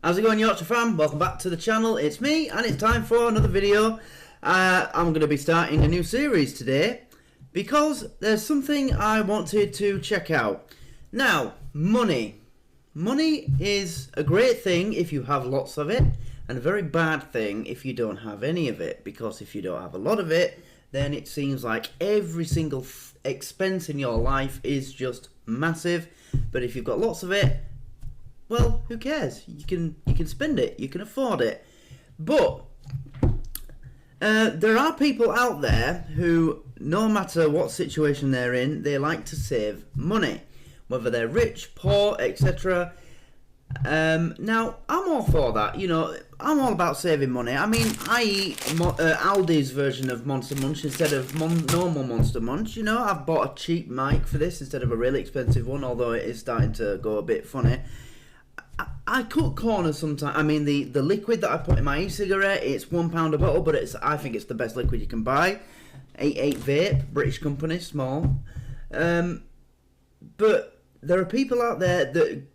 How's it going, Yorkshire fam? Welcome back to the channel. It's me, and it's time for another video. I'm going to be starting a new series today because there's something I wanted to check out. Now, money. Money is a great thing if you have lots of it, and a very bad thing if you don't have any of it, because if you don't have a lot of it, then it seems like every single expense in your life is just massive. But if you've got lots of it, well, who cares? You can spend it, you can afford it. But there are people out there who, no matter what situation they're in, they like to save money, whether they're rich, poor, etc. Now, I'm all for that. You know, I'm all about saving money. I mean, I eat Aldi's version of Monster Munch instead of normal Monster Munch. You know, I've bought a cheap mic for this instead of a really expensive one, although it is starting to go a bit funny. I cut corners sometimes. I mean, the liquid that I put in my e-cigarette, it's £1 a bottle, but I think it's the best liquid you can buy. 88 Vape, British company, small. But there are people out there that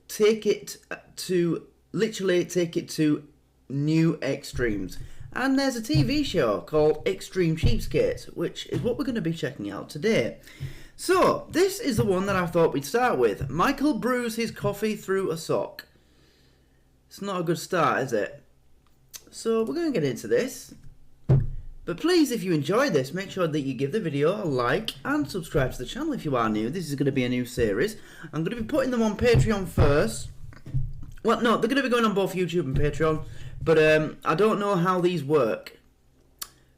literally take it to new extremes. And there's a TV show called Extreme Cheapskates, which is what we're going to be checking out today. So, this is the one that I thought we'd start with. Michael brews his coffee through a sock. It's not a good start, is it? So, we're going to get into this. But please, if you enjoyed this, make sure that you give the video a like and subscribe to the channel if you are new. This is going to be a new series. I'm going to be putting them on Patreon first. Well, no, they're going to be going on both YouTube and Patreon. But I don't know how these work.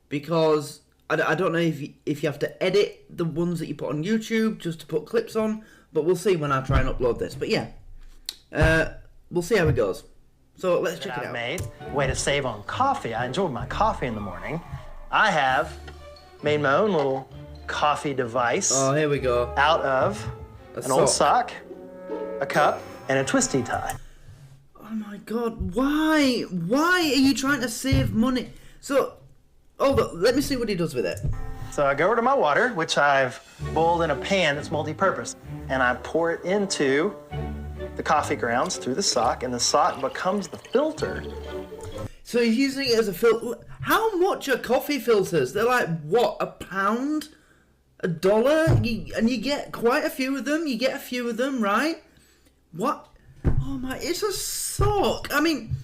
Because I don't know if you have to edit the ones that you put on YouTube just to put clips on. But we'll see when I try and upload this. But yeah, we'll see how it goes. So let's check it out. Made way to save on coffee. I enjoy my coffee in the morning. I have made my own little coffee device. Oh, here we go. Out of an old sock, a cup, and a twisty tie. Oh my God! Why? Why are you trying to save money? So, hold on. Let me see what he does with it. So I go over to my water, which I've boiled in a pan that's multi-purpose, and I pour it into the coffee grounds through the sock, and the sock becomes the filter. So he's using it as a filter. How much are coffee filters? They're like, what, £1? $1? And you get quite a few of them. You get a few of them, right? What? Oh my, it's a sock. I mean,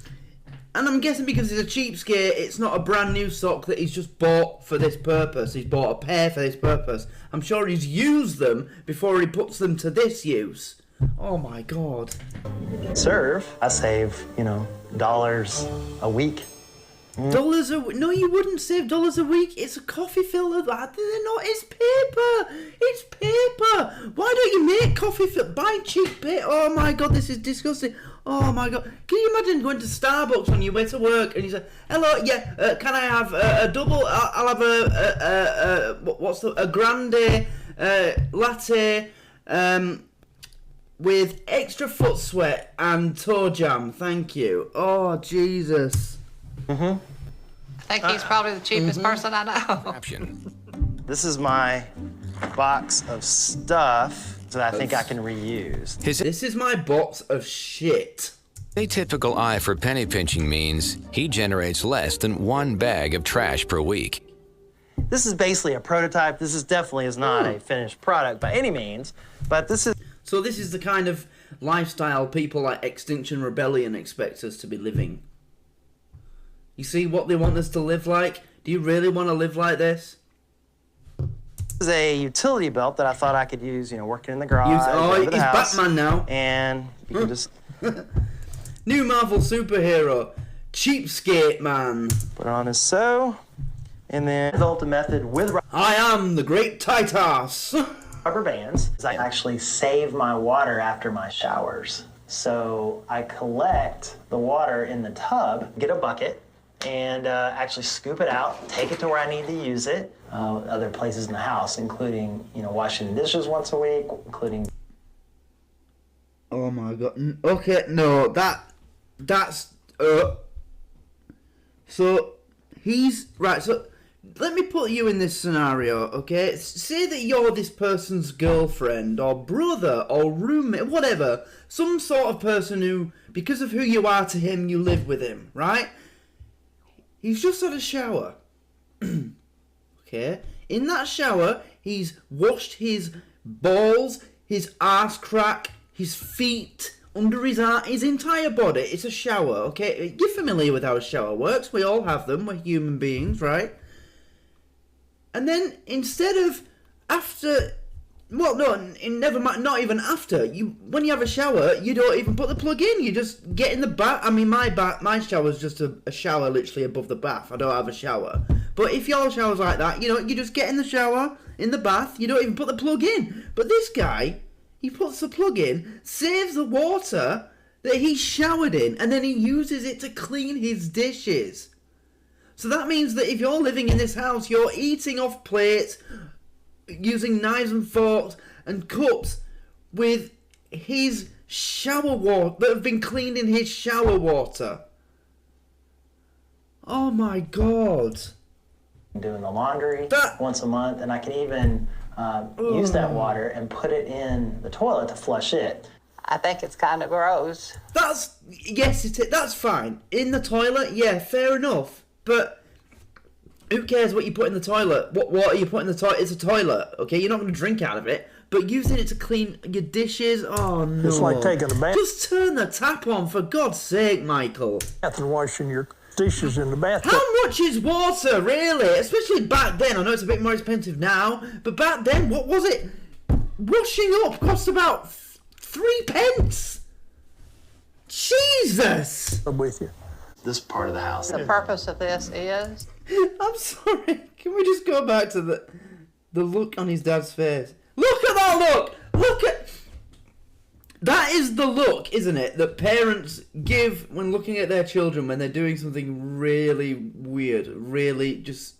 and I'm guessing because it's a cheapskate, it's not a brand new sock that he's just bought for this purpose. He's bought a pair for this purpose. I'm sure he's used them before he puts them to this use. Oh my God. Serve, I save, dollars a week. Dollars a week? No, you wouldn't save dollars a week. It's a coffee filter. They're not. It's paper. It's paper. Why don't you make coffee filter? Buy cheap paper. Oh my God, this is disgusting. Oh my God. Can you imagine going to Starbucks on your way to work and you say, "Hello, yeah, can I have a double? I'll have a grande latte with extra foot sweat and toe jam, thank you." Oh Jesus. I think he's probably the cheapest person I know. This is my box of stuff that I think I can reuse. This is my box of shit. A typical eye for penny pinching means he generates less than 1 bag of trash per week. This is basically a prototype. This definitely is not a finished product by any means, but this is... So this is the kind of lifestyle people like Extinction Rebellion expect us to be living. You see what they want us to live like? Do you really want to live like this? This is a utility belt that I thought I could use, working in the garage. He's Batman now. And you can just... New Marvel superhero, Cheapskate Man. Put it on as so, and then developed a method with... I am the Great Titus. Rubber bands. I actually save my water after my showers. So I collect the water in the tub, get a bucket, and actually scoop it out, take it to where I need to use it, other places in the house, including, washing the dishes once a week, including... Oh my God. Okay, no, that's... So, he's... Right, so... let me put you in this scenario, okay? Say that you're this person's girlfriend or brother or roommate, whatever. Some sort of person who, because of who you are to him, you live with him, right? He's just had a shower. Okay? In that shower, he's washed his balls, his arse crack, his feet, under his arm, his entire body. It's a shower, okay? You're familiar with how a shower works. We all have them. We're human beings, right? And then instead of after, well, no, never mind, not even after. When you have a shower, you don't even put the plug in. You just get in the bath. I mean, my shower's just a shower literally above the bath. I don't have a shower. But if your shower's like that, you know, you just get in the shower, in the bath. You don't even put the plug in. But this guy, he puts the plug in, saves the water that he showered in, and then he uses it to clean his dishes. So that means that if you're living in this house, you're eating off plates, using knives and forks and cups with his shower water, that have been cleaned in his shower water. Oh my God. Doing the laundry once a month, and I can even use that water and put it in the toilet to flush it. I think it's kind of gross. Yes, that's fine. In the toilet, yeah, fair enough. But who cares what you put in the toilet? What water you put in the toilet? It's a toilet, okay? You're not going to drink out of it. But using it to clean your dishes, oh no. It's like taking a bath. Just turn the tap on, for God's sake, Michael. And washing your dishes in the bathtub. How much is water, really? Especially back then. I know it's a bit more expensive now, but back then, what was it? Washing up cost about 3 pence. Jesus! I'm with you. This part of the house. The purpose of this is... I'm sorry. Can we just go back to the look on his dad's face? Look at that look! Look at... That is the look, isn't it, that parents give when looking at their children when they're doing something really weird, really just...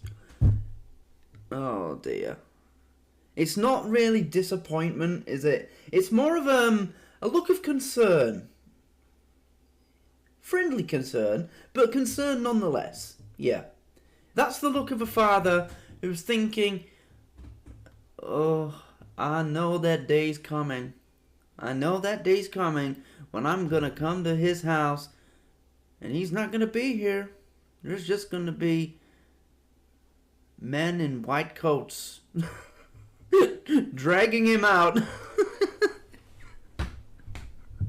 Oh, dear. It's not really disappointment, is it? It's more of a look of concern. Friendly concern, but concern nonetheless. Yeah. That's the look of a father who's thinking, oh, I know that day's coming. I know that day's coming when I'm going to come to his house and he's not going to be here. There's just going to be men in white coats dragging him out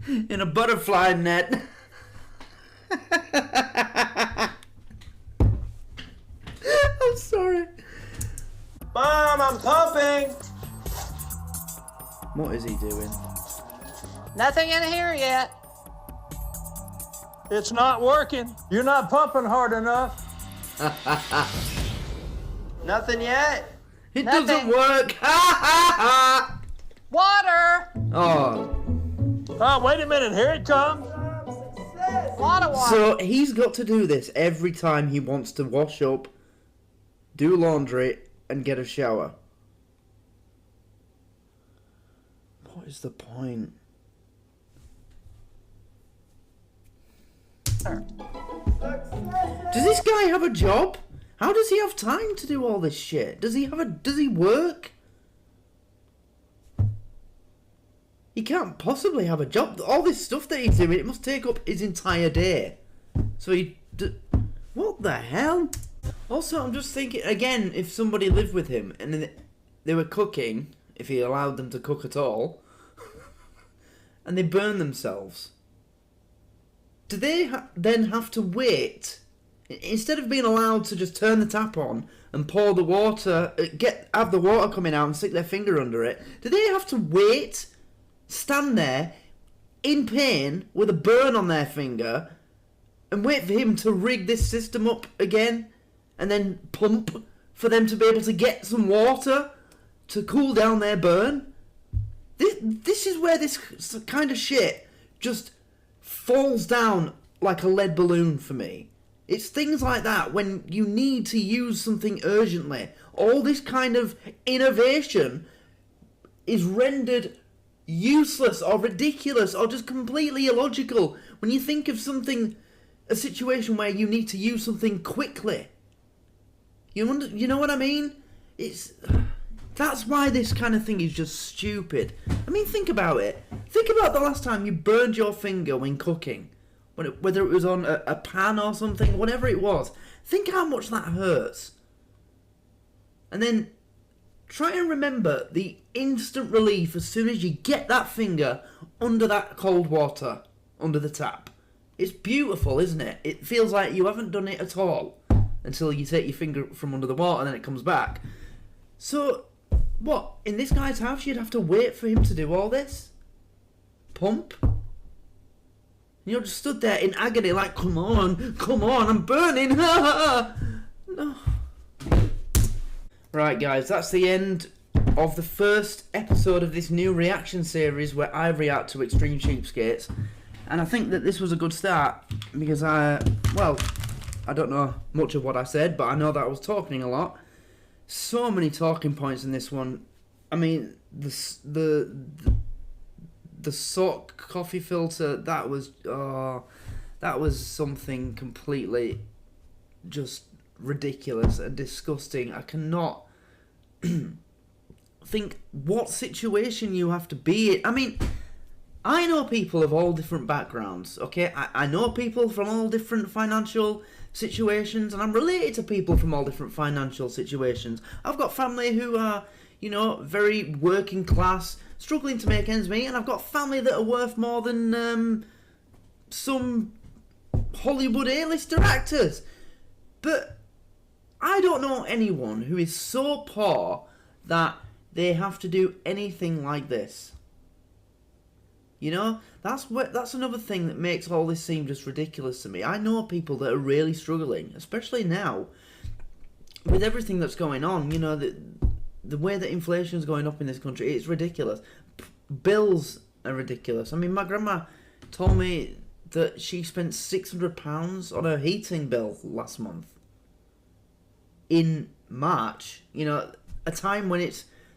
in a butterfly net. I'm sorry. Mom, I'm pumping! What is he doing? Nothing in here yet. It's not working. You're not pumping hard enough. Nothing yet? It Nothing. doesn't work. Water! Oh. Oh, wait a minute. Here it comes. Water. So he's got to do this every time he wants to wash up, do laundry, and get a shower. What is the point? Does this guy have a job? How does he have time to do all this shit? Does he work? He can't possibly have a job. All this stuff that he's doing, it must take up his entire day. So what the hell? Also, I'm just thinking, again, if somebody lived with him and they were cooking, if he allowed them to cook at all, and they burn themselves, do they then have to wait? Instead of being allowed to just turn the tap on and pour the water, have the water coming out and stick their finger under it, do they have to wait, stand there, in pain, with a burn on their finger, and wait for him to rig this system up again, and then pump for them to be able to get some water to cool down their burn? This is where this kind of shit just falls down like a lead balloon for me. It's things like that when you need to use something urgently. All this kind of innovation is rendered useless or ridiculous or just completely illogical when you think of a situation where you need to use something quickly. You know what I mean? That's why this kind of thing is just stupid. I mean, think about it. Think about the last time you burned your finger when cooking. Whether it was on a pan or something, whatever it was. Think how much that hurts. And then try and remember the instant relief as soon as you get that finger under that cold water, under the tap. It's beautiful, isn't it? It feels like you haven't done it at all until you take your finger from under the water and then it comes back. So, what? In this guy's house, you'd have to wait for him to do all this? Pump? And you're just stood there in agony like, come on, I'm burning. No. Right, guys, that's the end of the first episode of this new reaction series where I react to Extreme Cheapskates. And I think that this was a good start because I don't know much of what I said, but I know that I was talking a lot. So many talking points in this one. I mean, the sock coffee filter, that was something completely just ridiculous and disgusting. I cannot think what situation you have to be in. I mean, I know people of all different backgrounds, okay? I know people from all different financial situations, and I'm related to people from all different financial situations. I've got family who are, very working class, struggling to make ends meet, and I've got family that are worth more than some Hollywood A-lister actors. But I don't know anyone who is so poor that they have to do anything like this. That's another thing that makes all this seem just ridiculous to me. I know people that are really struggling, especially now, with everything that's going on. The way that inflation is going up in this country, it's ridiculous. Bills are ridiculous. I mean, my grandma told me that she spent £600 on her heating bill last month. In March, a time when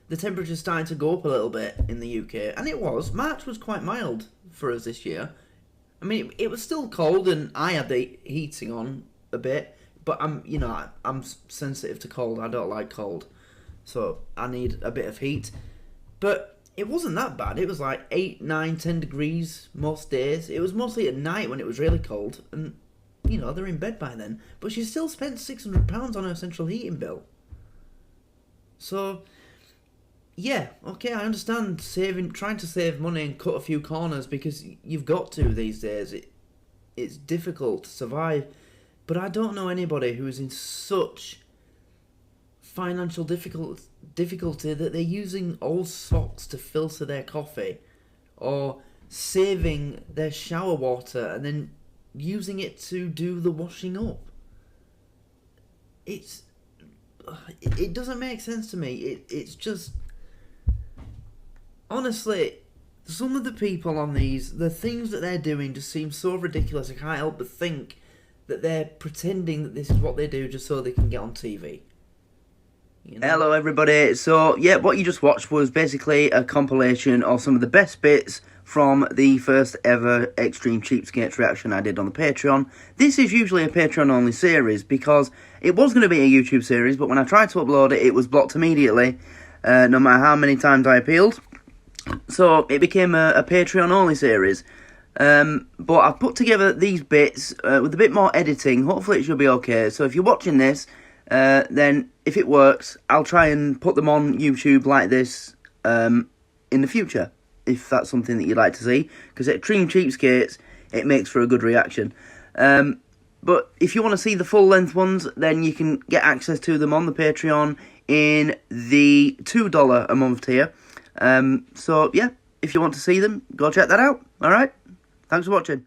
the temperature's starting to go up a little bit in the UK, and March was quite mild for us this year. I mean, it was still cold, and I had the heating on a bit, but I'm sensitive to cold. I don't like cold, so I need a bit of heat. But it wasn't that bad. It was like 8, 9, 10 degrees most days. It was mostly at night when it was really cold, and they're in bed by then. But she still spent £600 on her central heating bill. So, yeah, okay, I understand trying to save money and cut a few corners because you've got to these days. It's difficult to survive, but I don't know anybody who is in such financial difficulty that they're using old socks to filter their coffee, or saving their shower water and then using it to do the washing up. It doesn't make sense to me. It's just, honestly, some of the people on the things that they're doing just seem so ridiculous. I can't help but think that they're pretending that this is what they do just so they can get on TV. Hello everybody. So yeah, what you just watched was basically a compilation of some of the best bits from the first ever Extreme Cheapskates reaction I did on the Patreon. This is usually a Patreon only series because it was going to be a YouTube series, but when I tried to upload it, it was blocked immediately, no matter how many times I appealed. So it became a Patreon only series. But I've put together these bits with a bit more editing. Hopefully it should be okay. So if you're watching this, then if it works, I'll try and put them on YouTube like this in the future, if that's something that you'd like to see, because Extreme Cheapskates, it makes for a good reaction. But if you want to see the full length ones, then you can get access to them on the Patreon in the $2 a month tier. So yeah, if you want to see them, go check that out. Alright, thanks for watching.